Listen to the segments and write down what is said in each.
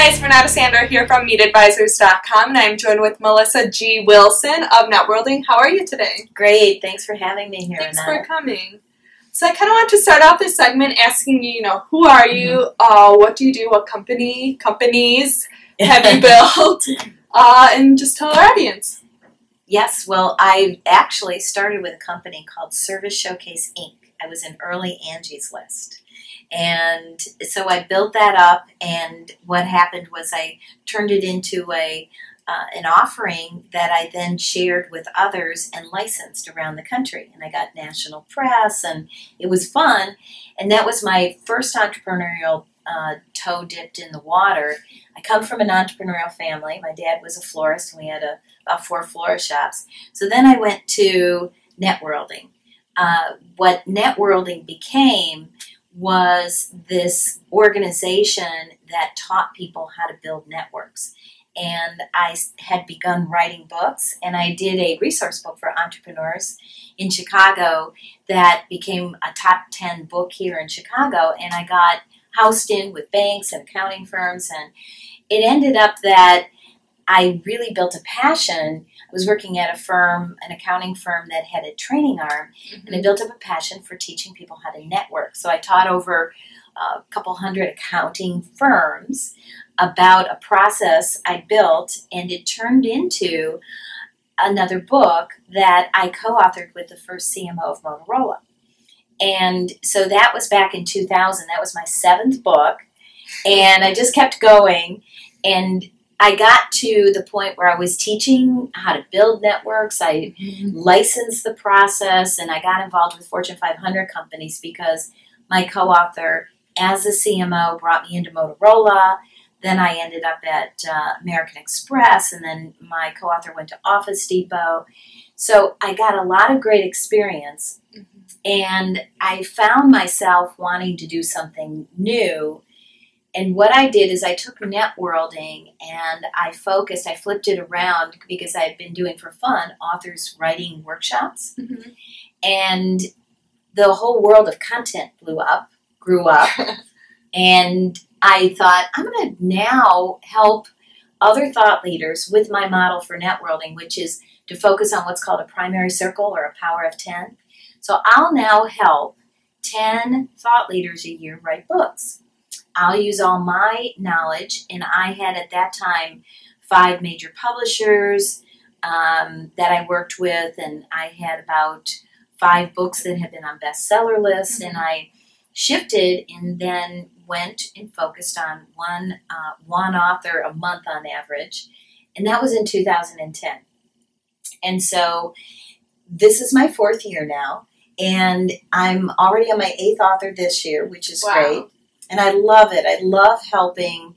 guys, Renata Sandor here from MeetAdvisors.com, and I'm joined with Melissa G. Wilson of Networlding. How are you today? Great. Thanks for having me here, Thanks Renata. for coming. So I kind of want to start off this segment asking you, who are you, what do you do, what companies have you built, and just tell our audience. Yes, well, I actually started with a company called Service Showcase, Inc. I was in early Angie's List. And so I built that up, and what happened was I turned it into an offering that I then shared with others and licensed around the country. And I got national press, and it was fun. And that was my first entrepreneurial toe dipped in the water. I come from an entrepreneurial family. My dad was a florist, and we had about 4 florist shops. So then I went to Networlding. What Networlding became was this organization that taught people how to build networks. And I had begun writing books, and I did a resource book for entrepreneurs in Chicago that became a top 10 book here in Chicago, and I got housed in with banks and accounting firms, and it ended up that I really built a passion. I was working at a firm, an accounting firm that had a training arm, and I built up a passion for teaching people how to network. So I taught over a couple hundred accounting firms about a process I built, and it turned into another book that I co-authored with the first CMO of Motorola. And so that was back in 2000. That was my 7th book, and I just kept going, and I got to the point where I was teaching how to build networks. I licensed the process, and I got involved with Fortune 500 companies because my co-author, as a CMO, brought me into Motorola. Then I ended up at American Express, and then my co-author went to Office Depot. So I got a lot of great experience, and I found myself wanting to do something new. And what I did is I took Networlding and I flipped it around because I had been doing for fun authors writing workshops. And the whole world of content grew up. And I thought, I'm going to now help other thought leaders with my model for Networlding, which is to focus on what's called a primary circle or a power of 10. So I'll now help 10 thought leaders a year write books. I'll use all my knowledge, and I had at that time 5 major publishers that I worked with, and I had about 5 books that had been on bestseller lists, and I shifted and then went and focused on one author a month on average, and that was in 2010. And so this is my 4th year now, and I'm already on my 8th author this year, which is great. And I love it. I love helping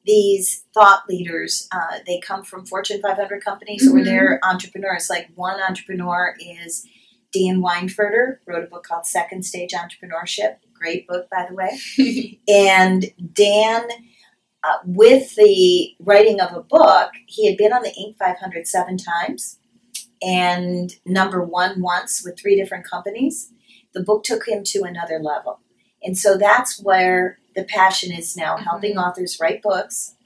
these thought leaders. They come from Fortune 500 companies or they're entrepreneurs. Like one entrepreneur is Dan Weinfurter, wrote a book called Second Stage Entrepreneurship. Great book, by the way. And Dan, with the writing of a book, he had been on the Inc. 500 7 times and #1 once with 3 different companies. The book took him to another level. And so that's where the passion is now, helping authors write books.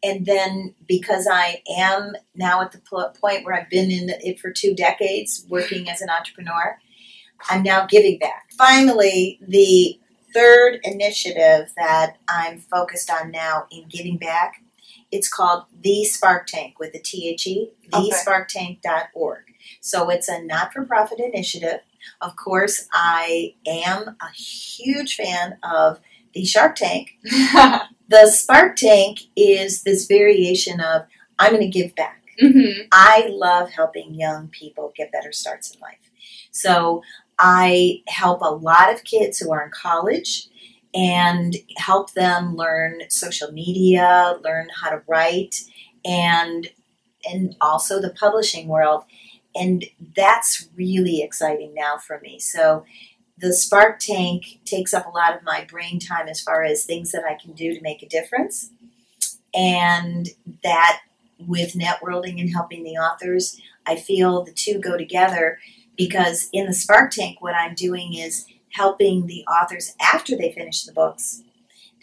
And then because I am now at the point where I've been in it for 2 decades working as an entrepreneur, I'm now giving back. Finally, the 3rd initiative that I'm focused on now in giving back, it's called The Sparktank with a THE, thesparktank.org. So it's a not-for-profit initiative. Of course, I am a huge fan of the Shark Tank. The Spark Tank is this variation of, I'm going to give back. I love helping young people get better starts in life. So I help a lot of kids who are in college and help them learn social media, learn how to write, and also the publishing world. And that's really exciting now for me. So the Spark Tank takes up a lot of my brain time as far as things that I can do to make a difference. And that with Networlding and helping the authors, I feel the two go together because in the Spark Tank, what I'm doing is helping the authors after they finish the books.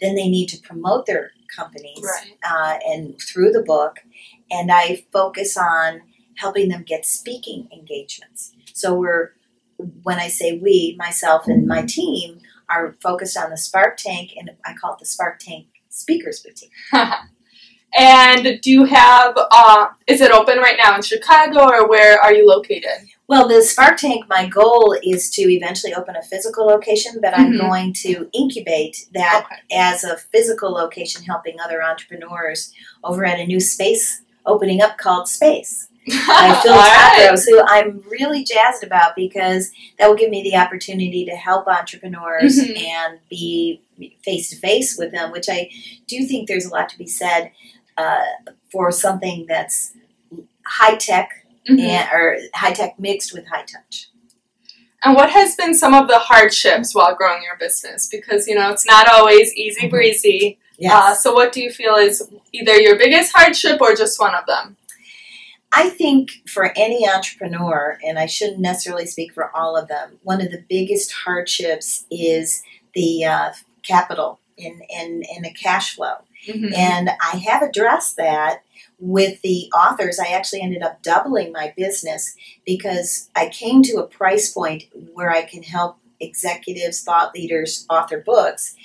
then they need to promote their companies Right. and through the book. And I focus on helping them get speaking engagements. So when I say we, myself and my team, are focused on the Spark Tank, and I call it the Spark Tank Speakers Boutique. And do you have, is it open right now in Chicago, or where are you located? Well, the Spark Tank, my goal is to eventually open a physical location, but I'm going to incubate that as a physical location, helping other entrepreneurs over at a new space opening up called Space. By Phil Tacros, who I'm really jazzed about, because that will give me the opportunity to help entrepreneurs and be face-to-face with them, which I do think there's a lot to be said for something that's high-tech, or high-tech mixed with high-touch. And what has been some of the hardships while growing your business? Because, you know, it's not always easy breezy. Yes. So what do you feel is either your biggest hardship or just one of them? I think for any entrepreneur, and I shouldn't necessarily speak for all of them, one of the biggest hardships is the capital and the cash flow. And I have addressed that with the authors. I actually ended up doubling my business because I came to a price point where I can help executives, thought leaders author books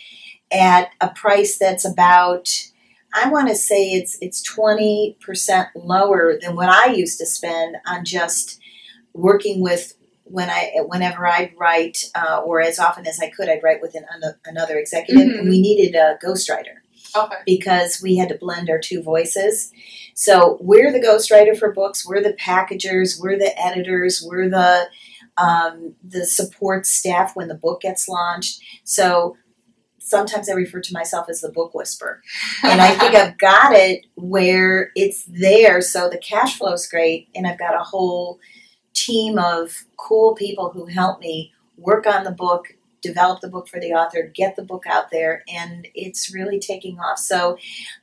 at a price that's about, I want to say it's 20% lower than what I used to spend on just working with whenever I'd write, or as often as I could, I'd write with another executive, and we needed a ghostwriter because we had to blend our two voices. So we're the ghostwriter for books, we're the packagers, we're the editors, we're the support staff when the book gets launched. So sometimes I refer to myself as the book whisperer. And I think I've got it where it's there, so the cash flow is great, and I've got a whole team of cool people who help me work on the book, develop the book for the author, get the book out there, and it's really taking off. So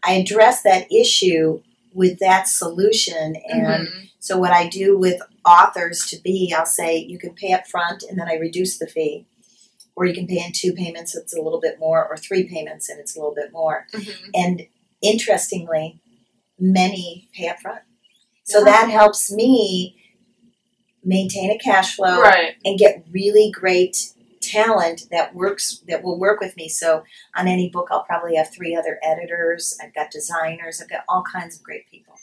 I address that issue with that solution. And so what I do with authors I'll say you can pay up front and then I reduce the fee. Or you can pay in 2 payments, it's a little bit more, or 3 payments, and it's a little bit more. And interestingly, many pay up front. So that helps me maintain a cash flow and get really great talent that will work with me. So on any book, I'll probably have 3 other editors. I've got designers. I've got all kinds of great people.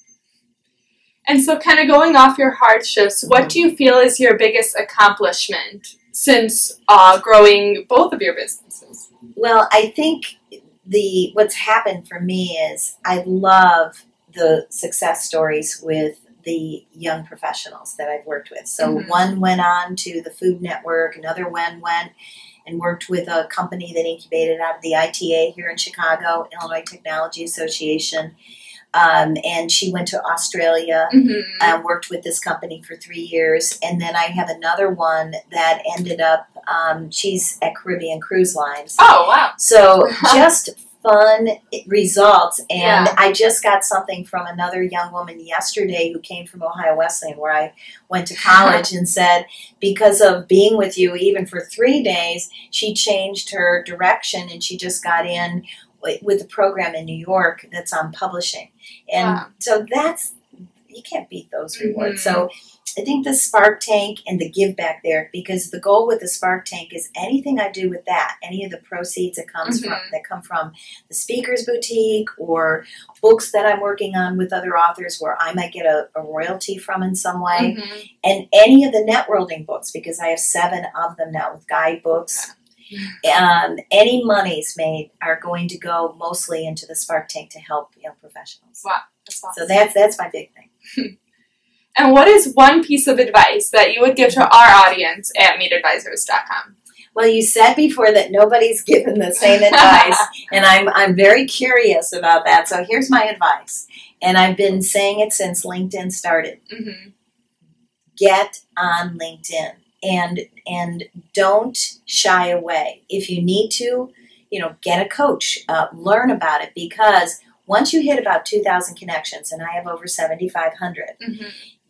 And so kind of going off your hardships, what do you feel is your biggest accomplishment since growing both of your businesses? Well, I think what's happened for me is I love the success stories with the young professionals that I've worked with. So one went on to the Food Network, another one went and worked with a company that incubated out of the ITA here in Chicago, Illinois Technology Association. And she went to Australia and worked with this company for 3 years. And then I have another one that ended up, she's at Caribbean Cruise Lines. Oh, wow. So just fun results. And I just got something from another young woman yesterday who came from Ohio Wesleyan, where I went to college, and said, because of being with you even for 3 days, she changed her direction and she just got in with a program in New York that's on publishing. And so you can't beat those rewards. So I think the Spark Tank and the give back there, because the goal with the Spark Tank is anything I do with that, any of the proceeds that come from the Speakers Boutique or books that I'm working on with other authors where I might get a royalty from in some way, and any of the Networlding books, because I have 7 of them now with guidebooks. Any monies made are going to go mostly into the Spark Tank to help young professionals. Wow, that's awesome. So that's my big thing. And what is one piece of advice that you would give to our audience at MeetAdvisors.com? Well, you said before that nobody's given the same advice, and I'm very curious about that. So here's my advice, and I've been saying it since LinkedIn started. Get on LinkedIn. And don't shy away. If you need to, get a coach, learn about it, because once you hit about 2,000 connections, and I have over 7,500,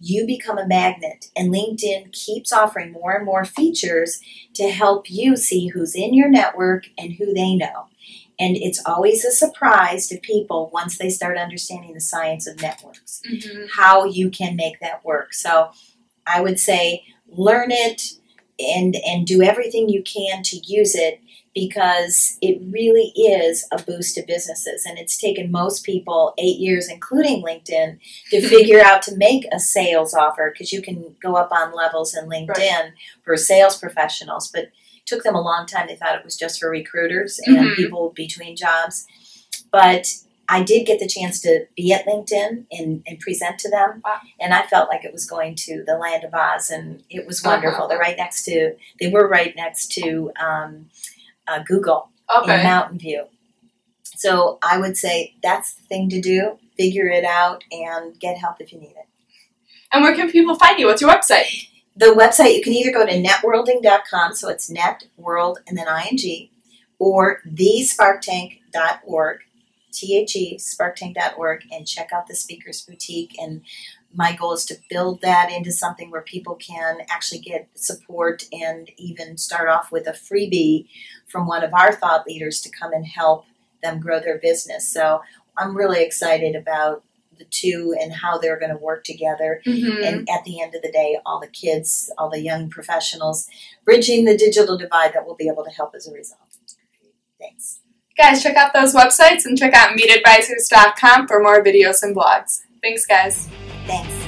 you become a magnet, and LinkedIn keeps offering more and more features to help you see who's in your network and who they know. And it's always a surprise to people once they start understanding the science of networks, how you can make that work. So I would say learn it and do everything you can to use it, because it really is a boost to businesses. And it's taken most people 8 years, including LinkedIn, to figure out to make a sales offer, because you can go up on levels in LinkedIn for sales professionals. But it took them a long time. They thought it was just for recruiters and people between jobs. But I did get the chance to be at LinkedIn and present to them. Wow. And I felt like it was going to the land of Oz, and it was wonderful. They were right next to Google in Mountain View. So I would say that's the thing to do. Figure it out and get help if you need it. And where can people find you? What's your website? The website, you can either go to networlding.com, so it's networld and then ing, or thesparktank.org, THE, sparktank.org, and check out the Speakers Boutique. And my goal is to build that into something where people can actually get support and even start off with a freebie from one of our thought leaders to come and help them grow their business. So I'm really excited about the two and how they're going to work together. And at the end of the day, all the kids, all the young professionals, bridging the digital divide that will be able to help as a result. Thanks. Guys, check out those websites and check out MeetAdvisors.com for more videos and blogs. Thanks, guys. Thanks.